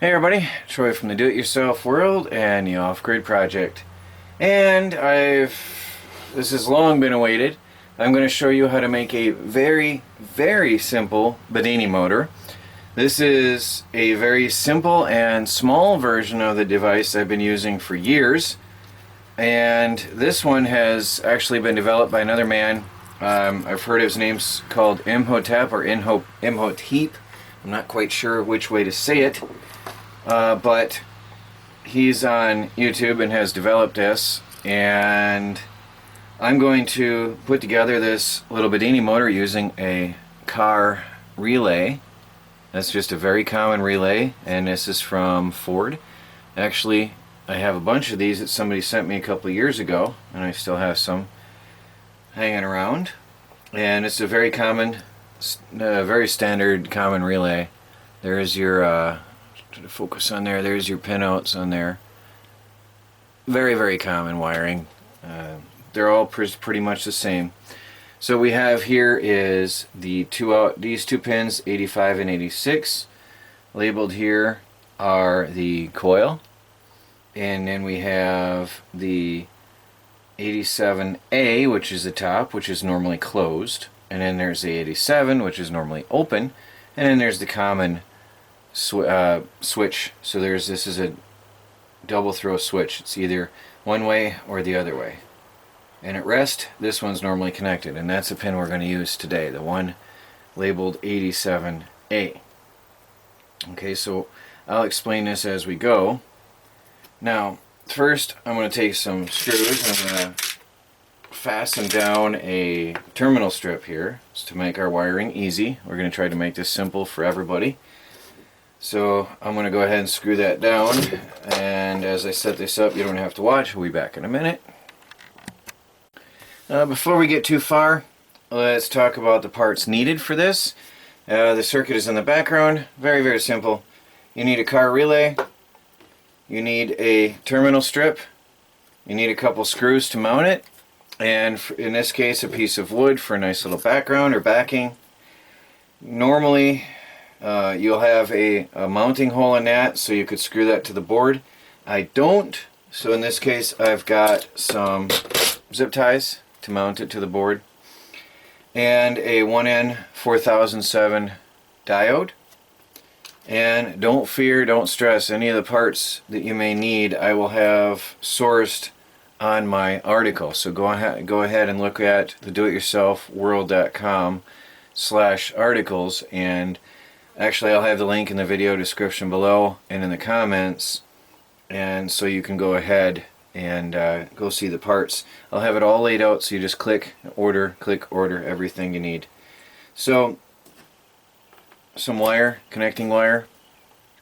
Hey everybody, Troy from the Do-It-Yourself World and the Off-Grid Project. And this has long been awaited. I'm going to show you how to make a very, very simple Bedini motor. This is a very simple and small version of the device I've been using for years. And this one has actually been developed by another man. I've heard his name's called Imhotep or Imhotep. I'm not quite sure which way to say it. But he's on YouTube and has developed this, and I'm going to put together this little Bedini motor using a car relay. That's just a very common relay, and this is from Ford. Actually, I have a bunch of these that somebody sent me a couple of years ago, and I still have some hanging around. And it's a very common, very standard common relay. There's your to focus on there. There's your pinouts on there. Very, very common wiring. They're all pretty much the same. So we have here is the these two pins, 85 and 86. Labeled here are the coil, and then we have the 87A, which is the top, which is normally closed, and then there's the 87, which is normally open, and then there's the common switch. So this is a double throw switch. It's either one way or the other way. And at rest, this one's normally connected, and that's the pin we're going to use today, the one labeled 87A. Okay, so I'll explain this as we go. Now, first I'm going to take some screws and I'm going to fasten down a terminal strip here to make our wiring easy. We're going to try to make this simple for everybody. So I'm going to go ahead and screw that down, and as I set this up, you don't have to watch. We'll be back in a minute. Before we get too far, let's talk about the parts needed for this. The circuit is in the background. Very, very simple. You need a car relay, you need a terminal strip, you need a couple screws to mount it, and in this case a piece of wood for a nice little background or backing. Normally you'll have a mounting hole in that, so you could screw that to the board. I don't, so in this case I've got some zip ties to mount it to the board, and a 1N4007 diode. And don't fear, don't stress, any of the parts that you may need I will have sourced on my article. So go ahead and look at the doityourselfworld.com/articles, and actually I'll have the link in the video description below and in the comments, and so you can go ahead and go see the parts. I'll have it all laid out, so you just click order everything you need. So some wire, connecting wire,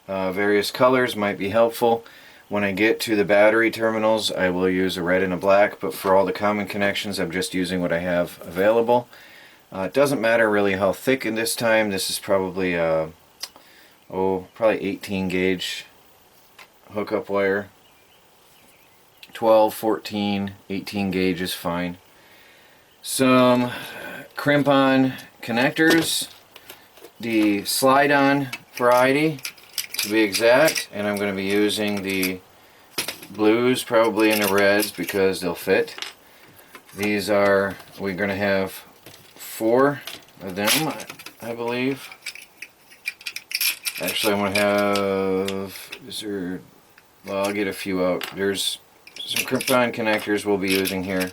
various colors might be helpful. When I get to the battery terminals I will use a red and a black, but for all the common connections I'm just using what I have available. It doesn't matter really how thick in this time. This is probably probably 18 gauge hookup wire. 12, 14, 18 gauge is fine. Some crimp-on connectors, the slide-on variety to be exact, and I'm going to be using the blues probably in the reds because they'll fit. These are, we're going to have 4 of them, I believe. Actually I'm going to have, well, I'll get a few out. There's some crimp-on connectors we'll be using here.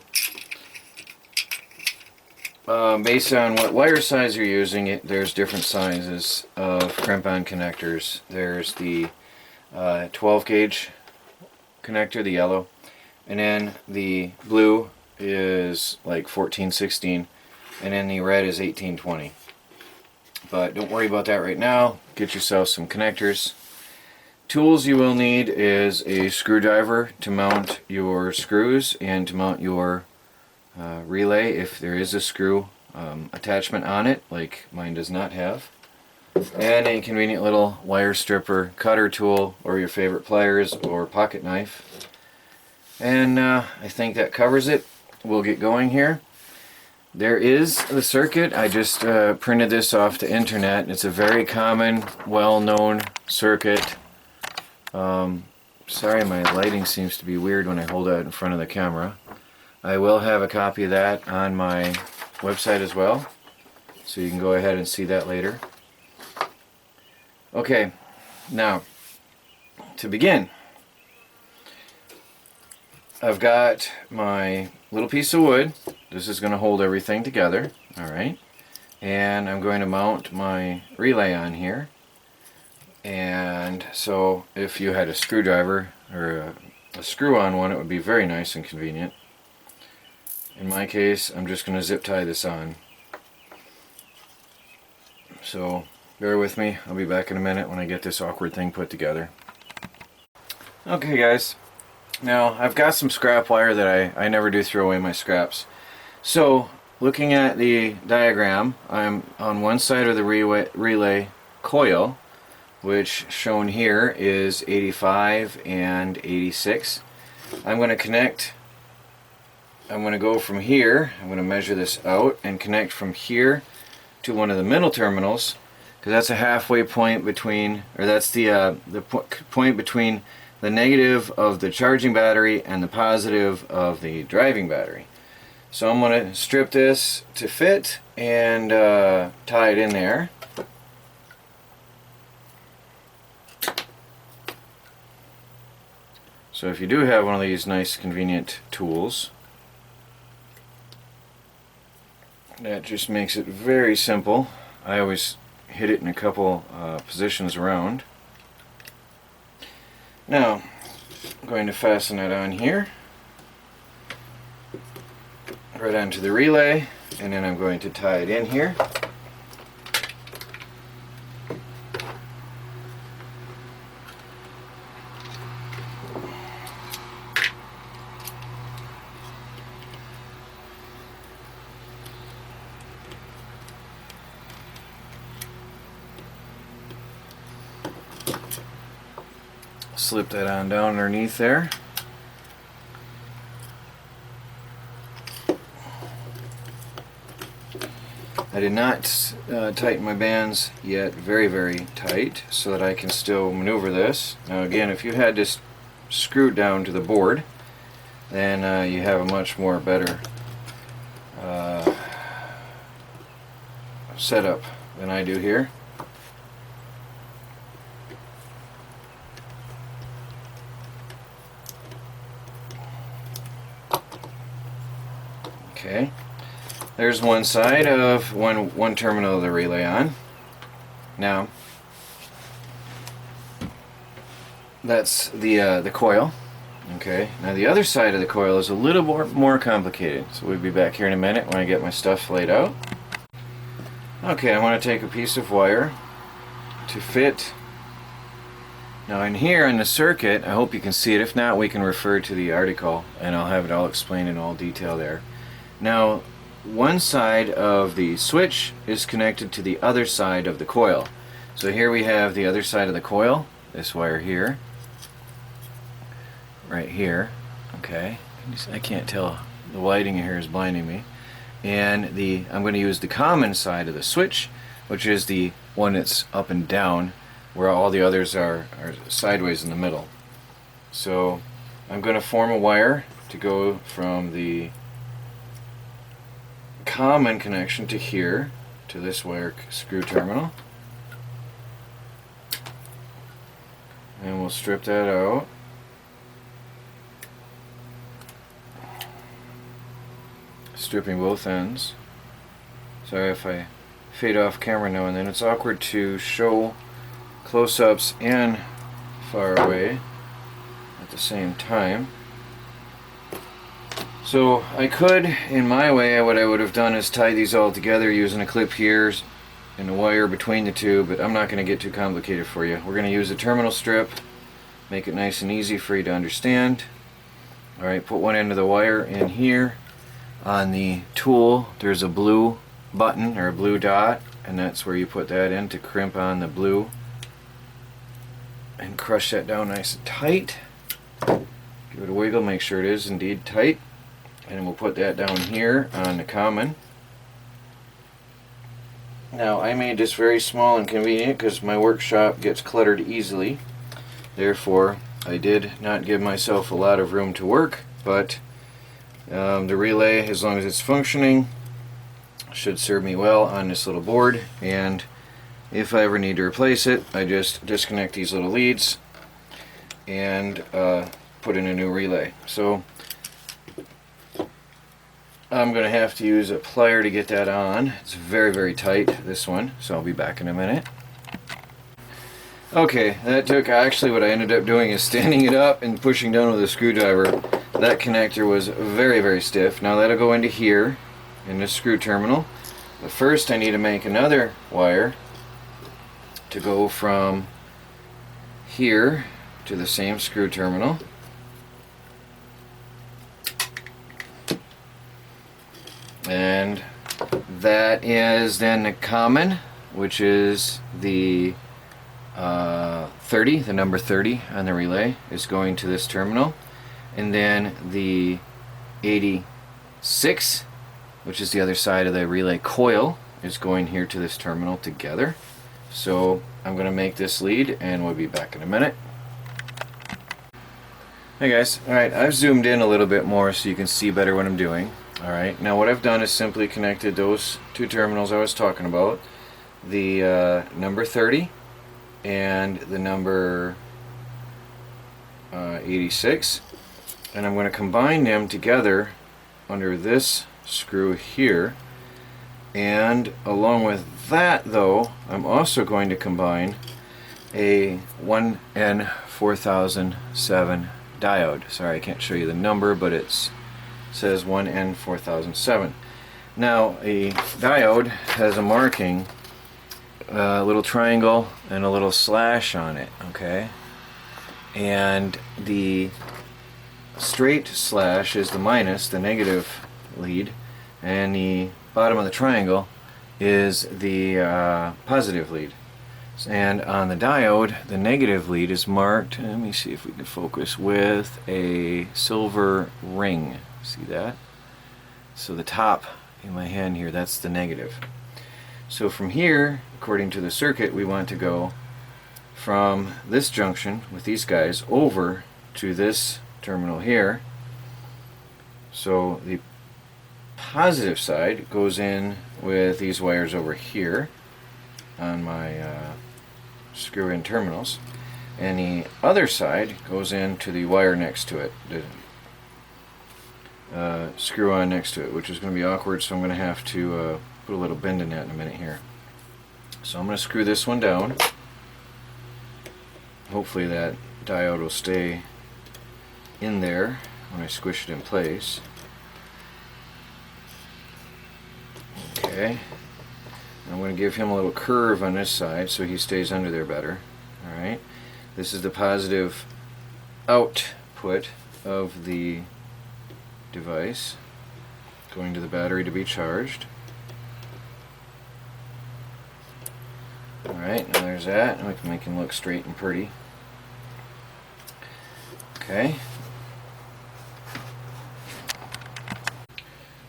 Based on what wire size you're using, there's different sizes of crimp-on connectors. There's the 12 gauge connector, the yellow, and then the blue is like 14, 16, and then the red is 18, 20. But don't worry about that right now. Get yourself some connectors. Tools you will need is a screwdriver to mount your screws and to mount your relay if there is a screw attachment on it, like mine does not have. And a convenient little wire stripper, cutter tool, or your favorite pliers or pocket knife. And I think that covers it. We'll get going here. There is the circuit. I just printed this off the internet. It's a very common, well-known circuit Sorry, my lighting seems to be weird when I hold it in front of the camera. I will have a copy of that on my website as well, so you can go ahead and see that later. Okay, now to begin, I've got my little piece of wood. This is going to hold everything together, alright? And I'm going to mount my relay on here. And so if you had a screwdriver or a screw on one, it would be very nice and convenient. In my case, I'm just going to zip tie this on. So bear with me, I'll be back in a minute when I get this awkward thing put together. Okay guys, now I've got some scrap wire that I never do throw away my scraps. So looking at the diagram, I'm on one side of the relay coil, which shown here is 85 and 86. I'm going to connect, I'm going to go from here, I'm going to measure this out and connect from here to one of the middle terminals, because that's a halfway point between, or that's the point between the negative of the charging battery and the positive of the driving battery. So I'm going to strip this to fit and tie it in there. So if you do have one of these nice convenient tools, that just makes it very simple. I always hit it in a couple positions around. Now I'm going to fasten it on here, right onto the relay, and then I'm going to tie it in here. Slip that on down underneath there. I did not tighten my bands yet very tight so that I can still maneuver this. Now again, if you had this screwed down to the board, then you have a much more better setup than I do here. Okay, there's one side of one terminal of the relay on. Now that's the coil. Okay, now the other side of the coil is a little more complicated, so we'll be back here in a minute when I get my stuff laid out. Okay, I want to take a piece of wire to fit. Now in here in the circuit, I hope you can see it. If not, we can refer to the article and I'll have it all explained in all detail there. Now one side of the switch is connected to the other side of the coil. So here we have the other side of the coil, this wire here, right here. Okay, I can't tell, the lighting here is blinding me. And I'm going to use the common side of the switch, which is the one that's up and down, where all the others are sideways in the middle. So I'm going to form a wire to go from the common connection to here, to this wire screw terminal. And we'll strip that out. Stripping both ends. Sorry if I fade off camera now and then. It's awkward to show close-ups and far away at the same time. So I could, in my way, what I would have done is tie these all together using a clip here and a wire between the two, but I'm not going to get too complicated for you. We're going to use a terminal strip, make it nice and easy for you to understand. Alright, put one end of the wire in here. On the tool, there's a blue button or a blue dot, and that's where you put that in to crimp on the blue and crush that down nice and tight. Give it a wiggle, make sure it is indeed tight. And we'll put that down here on the common. Now I made this very small and convenient because my workshop gets cluttered easily. Therefore, I did not give myself a lot of room to work, but the relay, as long as it's functioning, should serve me well on this little board. And if I ever need to replace it, I just disconnect these little leads and put in a new relay. So I'm going to have to use a plier to get that on. It's very, very tight, this one, so I'll be back in a minute. Okay, that took, actually what I ended up doing is standing it up and pushing down with a screwdriver. That connector was very, very stiff. Now that'll go into here, in this screw terminal. But first I need to make another wire to go from here to the same screw terminal. And that is then the common, which is the 30, the number 30 on the relay is going to this terminal. And then the 86, which is the other side of the relay coil, is going here to this terminal together. So I'm going to make this lead and we'll be back in a minute. Hey guys, alright, I've zoomed in a little bit more so you can see better what I'm doing. Alright, now what I've done is simply connected those two terminals I was talking about, the number 30 and the number 86, and I'm going to combine them together under this screw here. And along with that though, I'm also going to combine a 1N4007 diode. Sorry, I can't show you the number, but it says 1N4007. Now a diode has a marking, a little triangle and a little slash on it, okay? And the straight slash is the minus, the negative lead, and the bottom of the triangle is the positive lead. And on the diode, the negative lead is marked, let me see if we can focus, with a silver ring. See that? So the top in my hand here, that's the negative. So from here, according to the circuit, we want to go from this junction with these guys over to this terminal here. So the positive side goes in with these wires over here on my screw-in terminals, and the other side goes into the wire next to it, the screw-on next to it, which is going to be awkward, so I'm going to have to put a little bend in that in a minute here. So I'm going to screw this one down. Hopefully that diode will stay in there when I squish it in place. Okay. I'm going to give him a little curve on this side so he stays under there better. Alright. This is the positive output of the device going to the battery to be charged. Alright, now there's that, and we can make him look straight and pretty. Okay.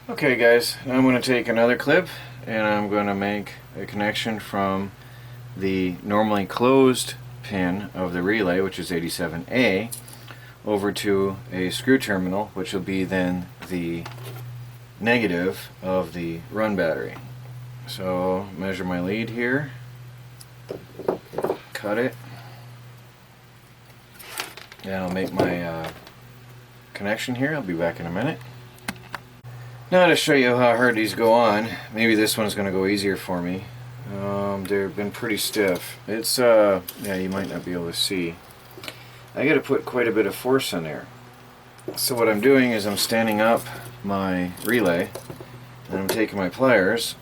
Okay guys, now I'm going to take another clip and I'm going to make a connection from the normally closed pin of the relay, which is 87A, over to a screw terminal, which will be then the negative of the run battery. So measure my lead here, cut it, and I'll make my connection here. I'll be back in a minute. Now to show you how hard these go on, maybe this one's going to go easier for me. They've been pretty stiff. It's, yeah, you might not be able to see. I got to put quite a bit of force on there. So what I'm doing is I'm standing up my relay, and I'm taking my pliers.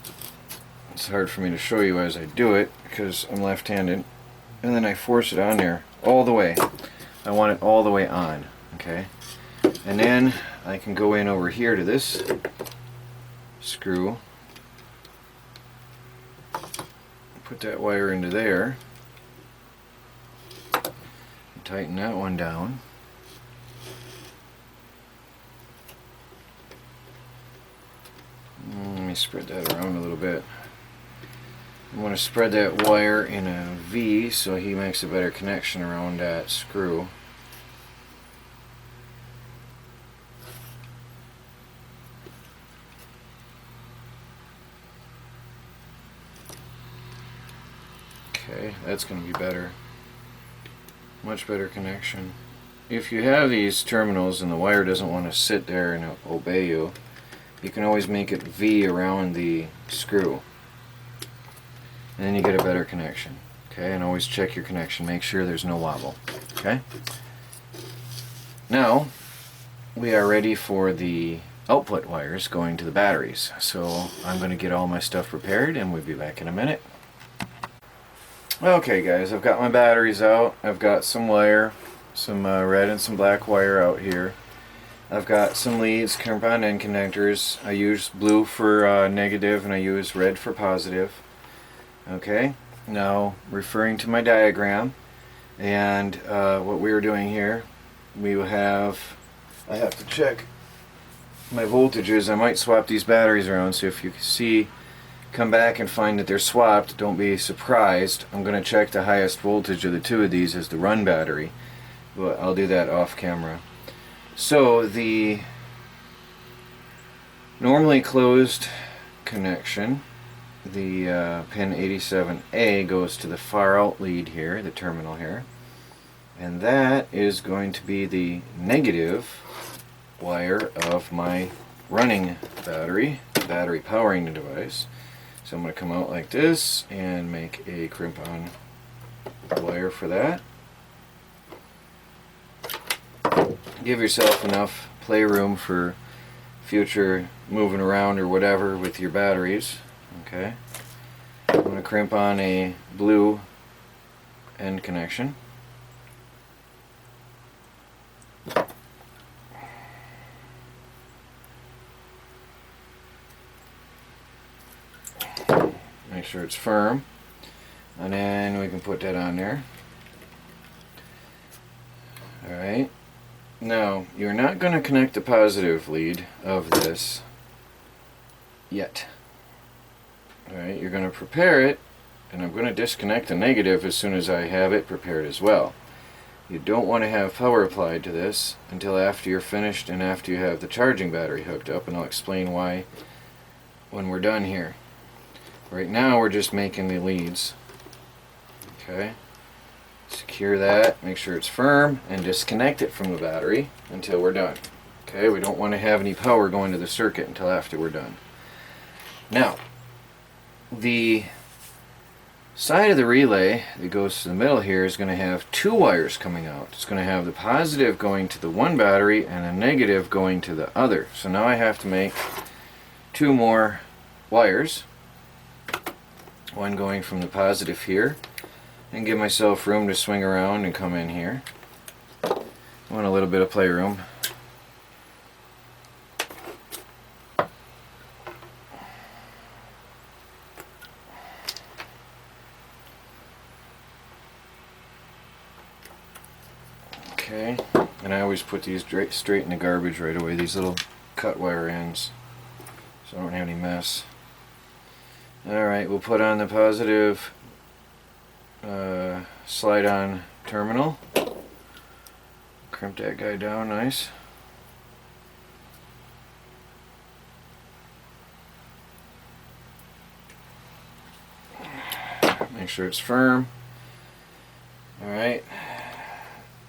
It's hard for me to show you as I do it because I'm left-handed. And then I force it on there all the way. I want it all the way on, okay? And then I can go in over here to this screw, put that wire into there, and tighten that one down. Let me spread that around a little bit. I'm going to spread that wire in a V so he makes a better connection around that screw. Okay, that's going to be better. Much better connection. If you have these terminals and the wire doesn't want to sit there and obey you, you can always make it V around the screw. And then you get a better connection. Okay, and always check your connection. Make sure there's no wobble. Okay? Now, we are ready for the output wires going to the batteries. So I'm going to get all my stuff prepared and we'll be back in a minute. Okay guys, I've got my batteries out. I've got some wire, some red and some black wire out here. I've got some leads, crimp-on end connectors. I use blue for negative and I use red for positive. Okay, now referring to my diagram and what we were doing here, we will have, I have to check my voltages. I might swap these batteries around, so if you see, come back and find that they're swapped, don't be surprised. I'm going to check the highest voltage of the two of these as the run battery, but I'll do that off camera. So the normally closed connection, the pin 87A goes to the far out lead here, the terminal here, and that is going to be the negative wire of my running battery powering the device. So I'm going to come out like this and make a crimp-on wire for that. Give yourself enough playroom for future moving around or whatever with your batteries. Okay. I'm going to crimp on a blue end connection. Make sure it's firm, and then we can put that on there. Alright, now you're not going to connect the positive lead of this yet. Alright, you're going to prepare it, and I'm going to disconnect the negative as soon as I have it prepared as well. You don't want to have power applied to this until after you're finished and after you have the charging battery hooked up, and I'll explain why when we're done here. Right now we're just making the leads. Okay, secure that, make sure it's firm, and disconnect it from the battery until we're done. Okay, we don't want to have any power going to the circuit until after we're done. Now, the side of the relay that goes to the middle here is going to have two wires coming out. It's going to have the positive going to the one battery and a negative going to the other. So now I have to make two more wires. One going from the positive here, and give myself room to swing around and come in here. I want a little bit of playroom. Okay, and I always put these straight in the garbage right away, these little cut wire ends, so I don't have any mess. Alright, we'll put on the positive slide on terminal. Crimp that guy down nice. Make sure it's firm. Alright,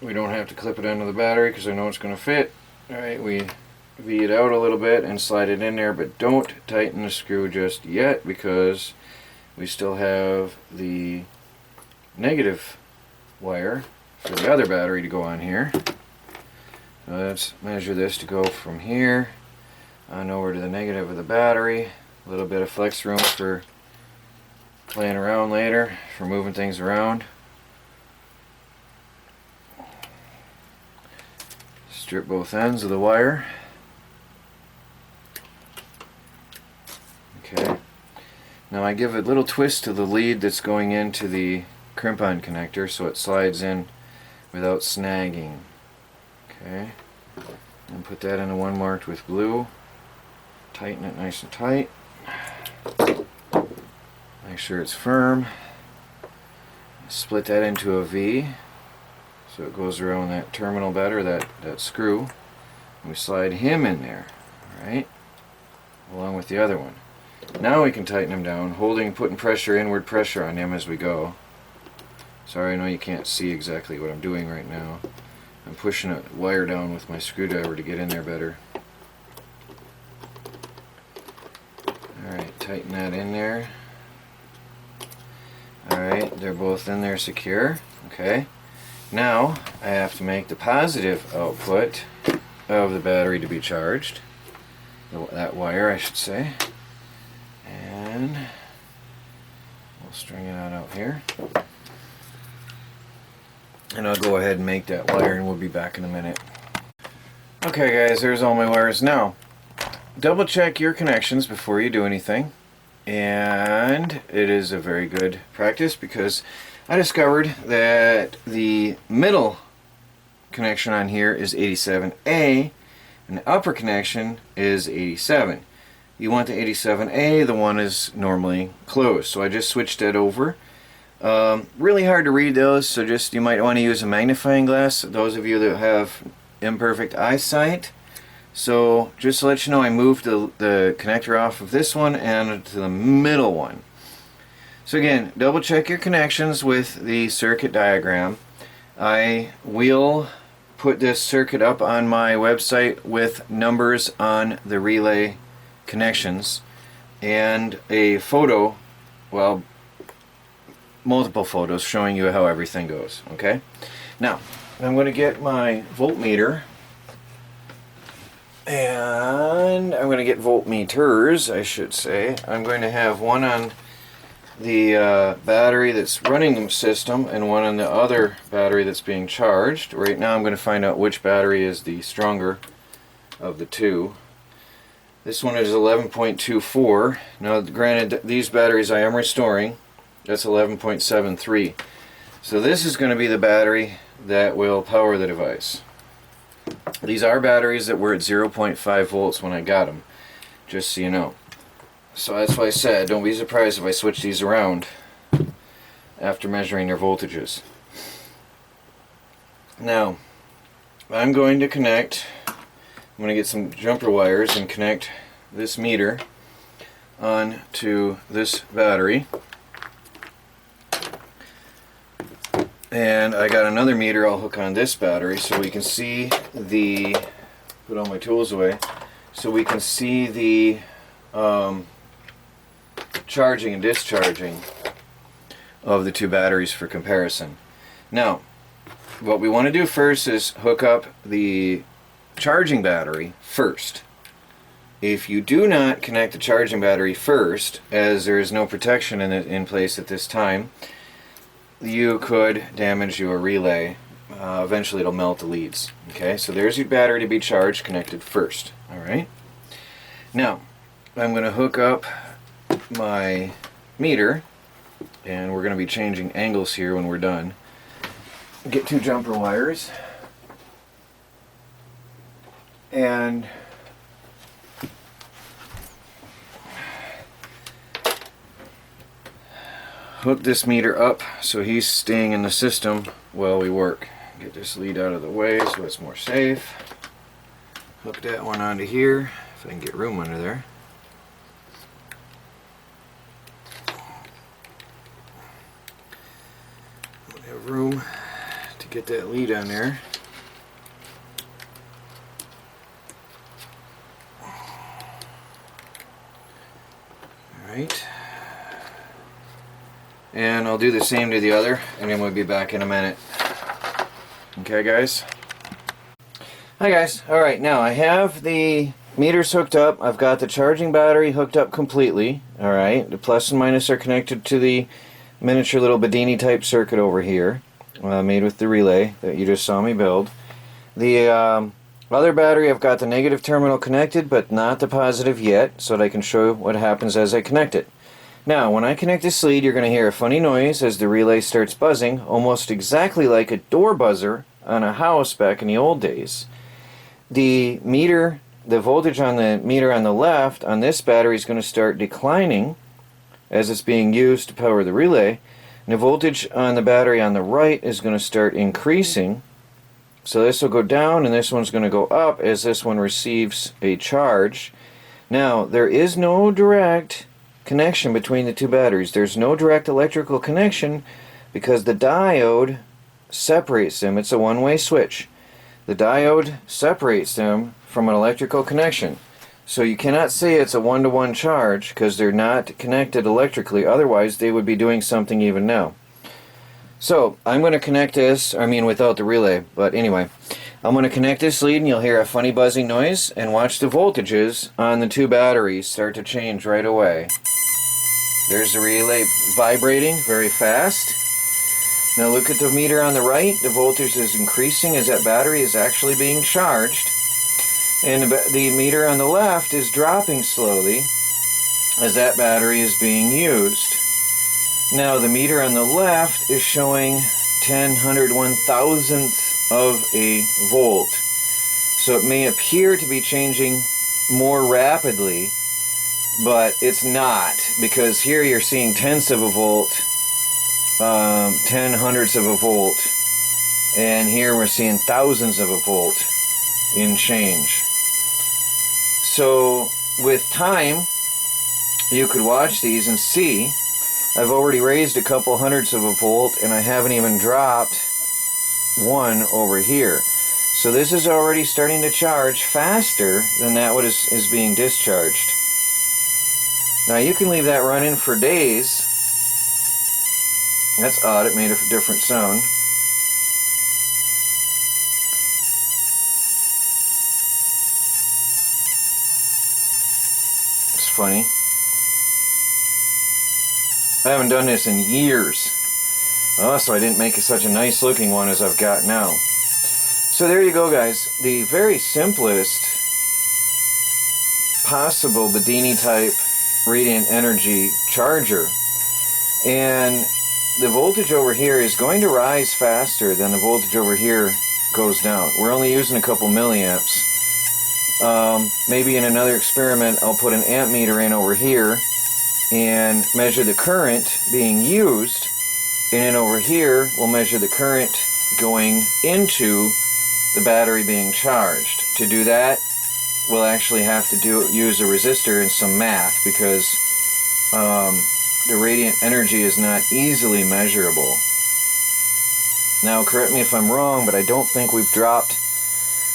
we don't have to clip it onto the battery because I know it's going to fit. Alright, we V it out a little bit and slide it in there, but don't tighten the screw just yet because we still have the negative wire for the other battery to go on here. So let's measure this to go from here on over to the negative of the battery. A little bit of flex room for playing around later, for moving things around. Strip both ends of the wire. Okay. Now I give a little twist to the lead that's going into the crimp-on connector so it slides in without snagging. Okay. And put that in the one marked with blue. Tighten it nice and tight. Make sure it's firm. Split that into a V so it goes around that terminal better, that screw. And we slide him in there, alright, along with the other one. Now we can tighten him down, putting pressure, inward pressure on him as we go. Sorry, I know you can't see exactly what I'm doing right now. I'm pushing a wire down with my screwdriver to get in there better. Alright, tighten that in there. Alright, they're both in there secure. Okay. Now, I have to make the positive output of the battery to be charged. That wire, I should say. And we'll string it out here. And I'll go ahead and make that wire and we'll be back in a minute. Okay guys, there's all my wires. Now, double check your connections before you do anything. And it is a very good practice because I discovered that the middle connection on here is 87A and the upper connection is 87. You want the 87A, the one is normally closed. So I just switched it over. Really hard to read those, so you might want to use a magnifying glass, those of you that have imperfect eyesight. So just to let you know, I moved the connector off of this one and to the middle one. So again, double check your connections with the circuit diagram. I will put this circuit up on my website with numbers on the relay connections and a photo, well, multiple photos showing you how everything goes. Okay, now I'm going to get my voltmeter and I'm going to get voltmeters, I should say. I'm going to have one on the battery that's running the system and one on the other battery that's being charged. Right now I'm going to find out which battery is the stronger of the two. This one is 11.24. Now granted, these batteries I am restoring. That's 11.73. So this is going to be the battery that will power the device. These are batteries that were at 0.5 volts when I got them, just so you know. So that's why I said don't be surprised if I switch these around after measuring their voltages. Now I'm going to get some jumper wires and connect this meter onto this battery. And I got another meter I'll hook on this battery so we can see put all my tools away, so we can see the charging and discharging of the two batteries for comparison. Now, what we want to do first is hook up the charging battery first. If you do not connect the charging battery first, as there is no protection in place at this time, you could damage your relay. Eventually it'll melt the leads. Okay, so there's your battery to be charged, connected first. Alright, now I'm going to hook up my meter, and we're going to be changing angles here when we're done. Get two jumper wires and hook this meter up so he's staying in the system while we work. Get this lead out of the way so it's more safe. Hook that one onto here if I can get room under there. We have room to get that lead on there. Alright. And I'll do the same to the other, and then we'll be back in a minute. Okay, guys? Hi, guys. Alright, now I have the meters hooked up. I've got the charging battery hooked up completely. Alright, the plus and minus are connected to the miniature little Bedini type circuit over here, made with the relay that you just saw me build. The other battery, I've got the negative terminal connected, but not the positive yet, so that I can show you what happens as I connect it. Now, when I connect this lead, you're going to hear a funny noise as the relay starts buzzing, almost exactly like a door buzzer on a house back in the old days. The voltage on the meter on the left on this battery is going to start declining as it's being used to power the relay. And the voltage on the battery on the right is going to start increasing. So this will go down and this one's going to go up as this one receives a charge. Now, there is no direct connection between the two batteries. There's no direct electrical connection because the diode separates them. It's a one-way switch. The diode separates them from an electrical connection. So you cannot say it's a one-to-one charge because they're not connected electrically. Otherwise, they would be doing something even now. So I'm going to connect this, without the relay, but anyway. I'm going to connect this lead and you'll hear a funny buzzing noise and watch the voltages on the two batteries start to change right away. There's the relay vibrating very fast. Now look at the meter on the right. The voltage is increasing as that battery is actually being charged. And the meter on the left is dropping slowly as that battery is being used. Now the meter on the left is showing 1/101,000th of a volt. So it may appear to be changing more rapidly, but it's not, because here you're seeing tenths of a volt, 10/100ths of a volt, and here we're seeing thousands of a volt in change. So with time, you could watch these and see I've already raised a couple hundredths of a volt and I haven't even dropped one over here. So this is already starting to charge faster than that what is being discharged. Now you can leave that running for days. That's odd, it made a different sound. It's funny. I haven't done this in years. Oh, so I didn't make such a nice looking one as I've got now. So there you go, guys. The very simplest possible Bedini type radiant energy charger. And the voltage over here is going to rise faster than the voltage over here goes down. We're only using a couple milliamps. Maybe in another experiment I'll put an amp meter in over here and measure the current being used, and then over here we'll measure the current going into the battery being charged. To do that, we'll actually have to use a resistor and some math, because the radiant energy is not easily measurable. Now correct me if I'm wrong, but I don't think we've dropped,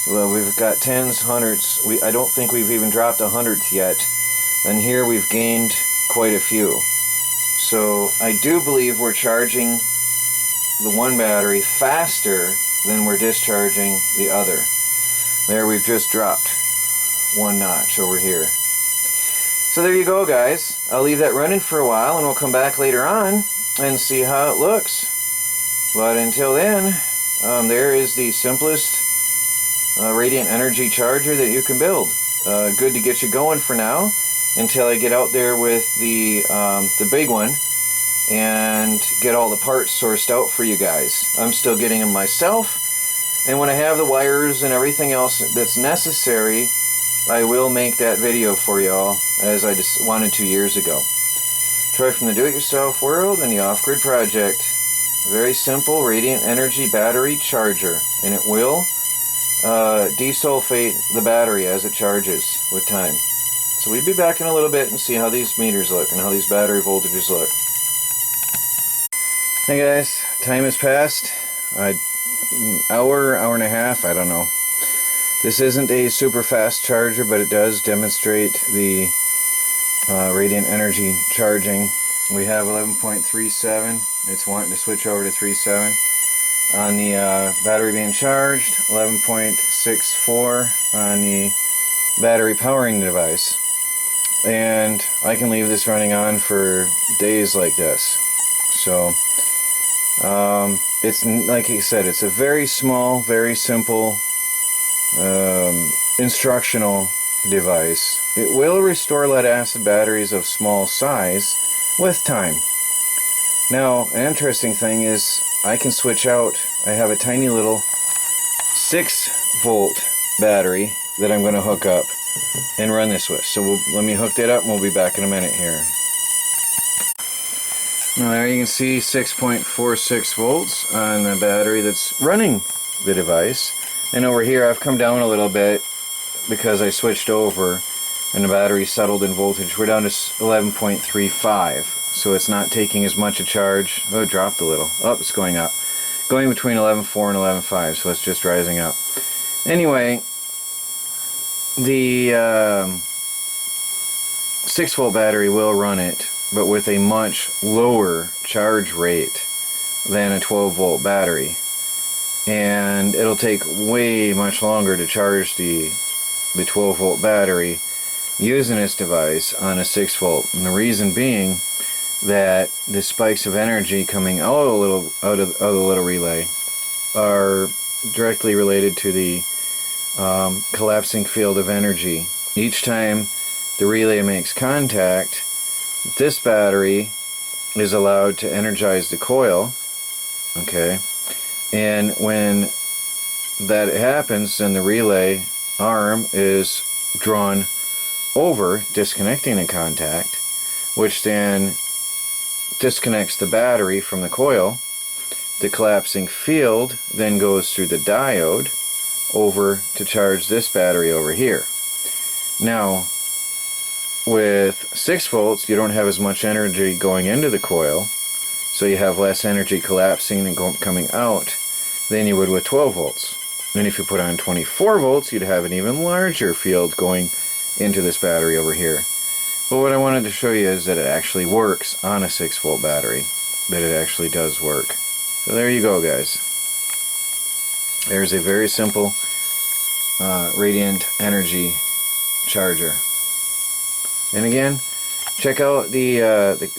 well, we've got tens, hundredths, I don't think we've even dropped a hundredth yet, and here we've gained quite a few. So I do believe we're charging the one battery faster than we're discharging the other. There, we've just dropped one notch over here. So there you go, guys. I'll leave that running for a while and we'll come back later on and see how it looks. But until then, there is the simplest radiant energy charger that you can build. Good to get you going for now, until I get out there with the big one and get all the parts sourced out for you guys. I'm still getting them myself, and when I have the wires and everything else that's necessary, I will make that video for y'all, as I just wanted 2 years ago. Troy from the Do-It-Yourself World and the Off-Grid Project. Very simple radiant energy battery charger, and it will desulfate the battery as it charges with time. So we'll be back in a little bit and see how these meters look and how these battery voltages look. Hey guys, time has passed. Hour and a half, I don't know. This isn't a super fast charger, but it does demonstrate the radiant energy charging. We have 11.37. It's wanting to switch over to 3.7. On the battery being charged, 11.64 on the battery powering the device. And I can leave this running on for days like this. So it's, like I said, it's a very small, very simple instructional device. It will restore lead acid batteries of small size with time. Now, an interesting thing is I can switch out. I have a tiny little 6-volt battery that I'm going to hook up and run this with. So let me hook that up and we'll be back in a minute here. Now there you can see 6.46 volts on the battery that's running the device. And over here I've come down a little bit because I switched over and the battery settled in voltage. We're down to 11.35, so it's not taking as much a charge. Oh, it dropped a little. Oh, it's going up. Going between 11.4 and 11.5, so it's just rising up. Anyway, the 6-volt battery will run it, but with a much lower charge rate than a 12-volt battery. And it'll take way much longer to charge the 12-volt battery using this device on a 6-volt. And the reason being that the spikes of energy coming out of the little relay are directly related to the collapsing field of energy. Each time the relay makes contact, this battery is allowed to energize the coil, okay, and when that happens, then the relay arm is drawn over, disconnecting the contact, which then disconnects the battery from the coil. The collapsing field then goes through the diode over to charge this battery over here. Now, with 6 volts, you don't have as much energy going into the coil, so you have less energy collapsing and coming out than you would with 12 volts. And if you put on 24 volts, you'd have an even larger field going into this battery over here. But what I wanted to show you is that it actually works on a 6-volt battery. That it actually does work. So there you go, guys. There's a very simple radiant energy charger. And again, check out the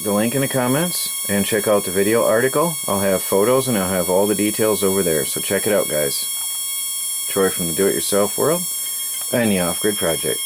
link in the comments and check out the video article. I'll have photos and I'll have all the details over there. So check it out, guys. Troy from the Do-It-Yourself World and the Off-Grid Project.